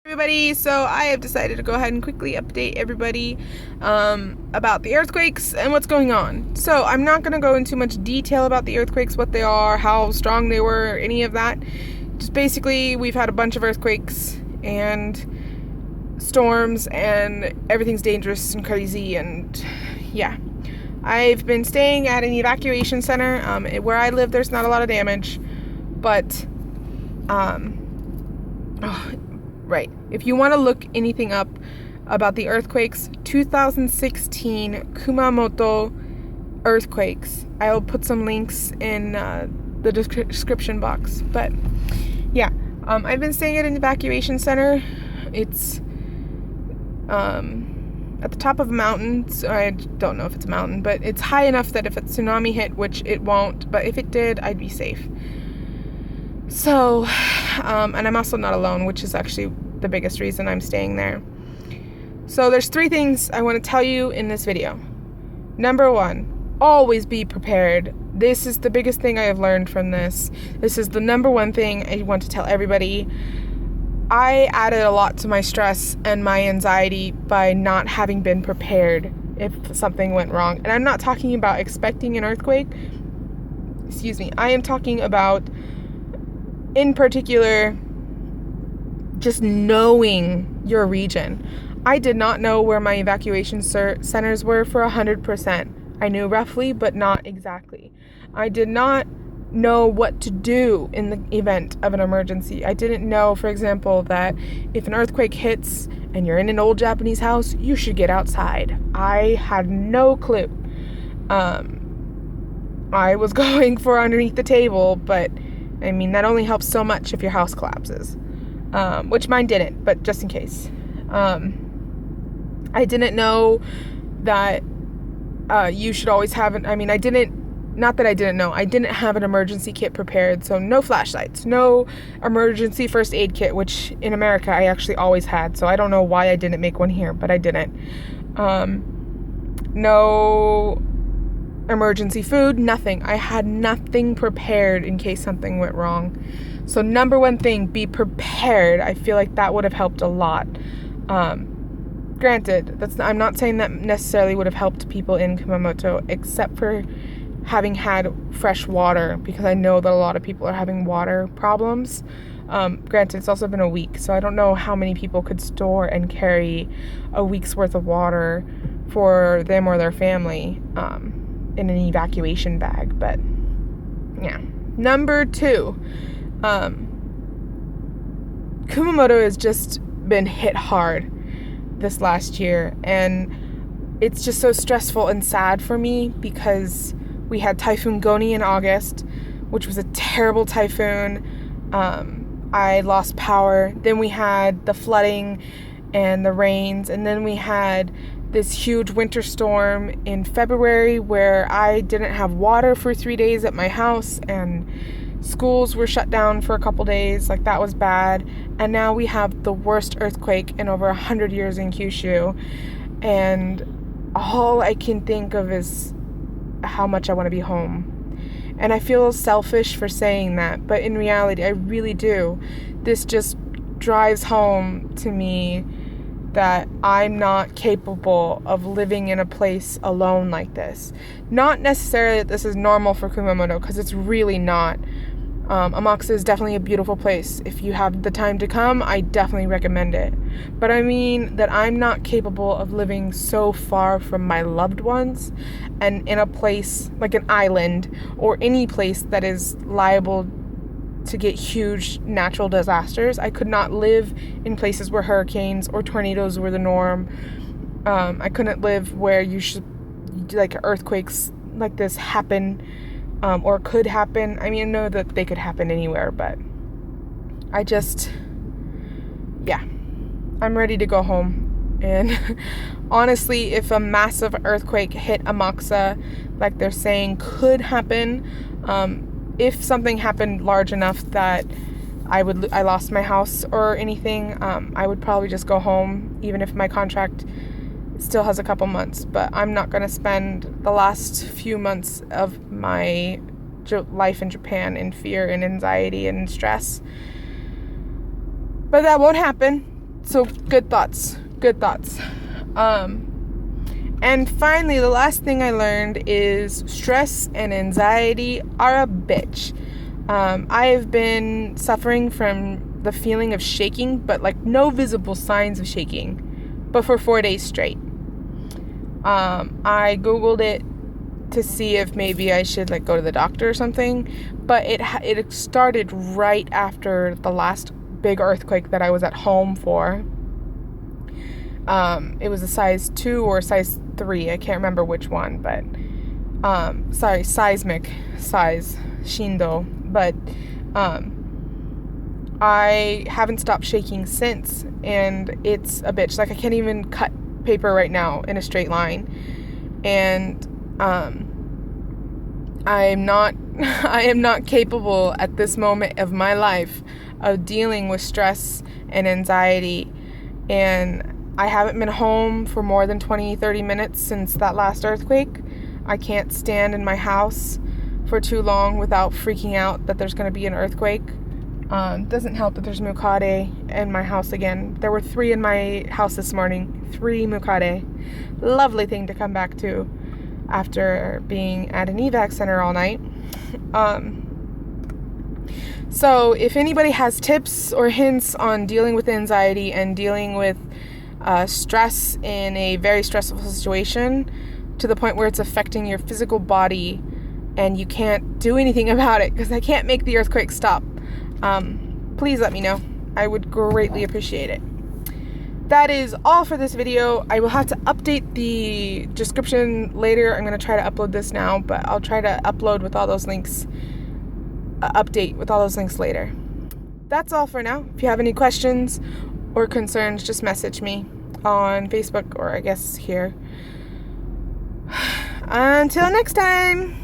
Everybody, so I have decided to go ahead and quickly update everybody about the earthquakes and what's going on. So I'm not going to go into much detail about the earthquakes, what they are, how strong they were, any of that. Just basically, we've had a bunch of earthquakes and storms and everything's dangerous and crazy, and yeah. I've been staying at an evacuation center. Where I live, there's not a lot of damage, but right. If you want to look anything up about the earthquakes, 2016 Kumamoto earthquakes. I'll put some links in the description box. But yeah, I've been staying at an evacuation center. It's at the top of a mountain. So I don't know if it's a mountain, but it's high enough that if a tsunami hit, which it won't, but if it did, I'd be safe. So, and I'm also not alone, which is actually the biggest reason I'm staying there. So there's 3 things I want to tell you in this video. Number 1, always be prepared. This is the biggest thing I have learned from this. This is the number 1 thing I want to tell everybody. I added a lot to my stress and my anxiety by not having been prepared if something went wrong. And I'm not talking about expecting an earthquake. Excuse me. I am talking about, in particular, just knowing your region. I did not know where my evacuation centers were for 100%. I knew roughly, but not exactly. I did not know what to do in the event of an emergency. I didn't know, for example, that if an earthquake hits and you're in an old Japanese house, you should get outside. I had no clue. I was going for underneath the table, but I mean, that only helps so much if your house collapses, which mine didn't, but just in case. I didn't know that you should always have I didn't have an emergency kit prepared, so no flashlights, no emergency first aid kit, which in America I actually always had, so I don't know why I didn't make one here, but I didn't. No emergency food, nothing. I had nothing prepared in case something went wrong. So number 1 thing, be prepared. I feel like that would have helped a lot. Granted, I'm not saying that necessarily would have helped people in Kumamoto, except for having had fresh water, because I know that a lot of people are having water problems. Granted, it's also been a week, so I don't know how many people could store and carry a week's worth of water for them or their family in an evacuation bag. But yeah. Number 2, Kumamoto has just been hit hard this last year, and it's just so stressful and sad for me because we had Typhoon Goni in August, which was a terrible typhoon. I lost power. Then we had the flooding and the rains, and then we had this huge winter storm in February where I didn't have water for 3 days at my house, and schools were shut down for a couple days. Like, that was bad. And now we have the worst earthquake in over 100 years in Kyushu, and all I can think of is how much I want to be home. And I feel selfish for saying that, but in reality, I really do. This just drives home to me that I'm not capable of living in a place alone like this. Not necessarily that this is normal for Kumamoto, because it's really not. Amakusa is definitely a beautiful place. If you have the time to come, I definitely recommend it. But I mean that I'm not capable of living so far from my loved ones and in a place like an island or any place that is liable to get huge natural disasters. I could not live in places where hurricanes or tornadoes were the norm. I couldn't live where earthquakes like this happen. Or could happen. I mean, I know that they could happen anywhere, but I'm ready to go home. And honestly, if a massive earthquake hit Amakusa, like they're saying could happen, if something happened large enough that I lost my house or anything, I would probably just go home, even if my contract still has a couple months. But I'm not going to spend the last few months of my life in Japan in fear and anxiety and stress. But that won't happen. So good thoughts. And finally, the last thing I learned is stress and anxiety are a bitch. I have been suffering from the feeling of shaking, but like no visible signs of shaking, but for 4 days straight. I Googled it to see if maybe I should like go to the doctor or something, but it started right after the last big earthquake that I was at home for. It was a size 2 or size 3. I can't remember which one, but seismic size, shindo. But I haven't stopped shaking since, and it's a bitch. Like, I can't even cut paper right now in a straight line, and I am not capable at this moment of my life of dealing with stress and anxiety, and I haven't been home for more than 20-30 minutes since that last earthquake. I can't stand in my house for too long without freaking out that there's going to be an earthquake. Doesn't help that there's mukade in my house again. There were 3 in my house this morning. 3 mukade. Lovely thing to come back to after being at an evac center all night. So if anybody has tips or hints on dealing with anxiety and dealing with stress in a very stressful situation to the point where it's affecting your physical body and you can't do anything about it because I can't make the earthquake stop, please let me know. I would greatly appreciate it. That is all for this video. I will have to update the description later. I'm going to try to upload this now, but I'll try to upload with all those links, update with all those links later. That's all for now. If you have any questions or concerns, just message me on Facebook or I guess here. Until next time.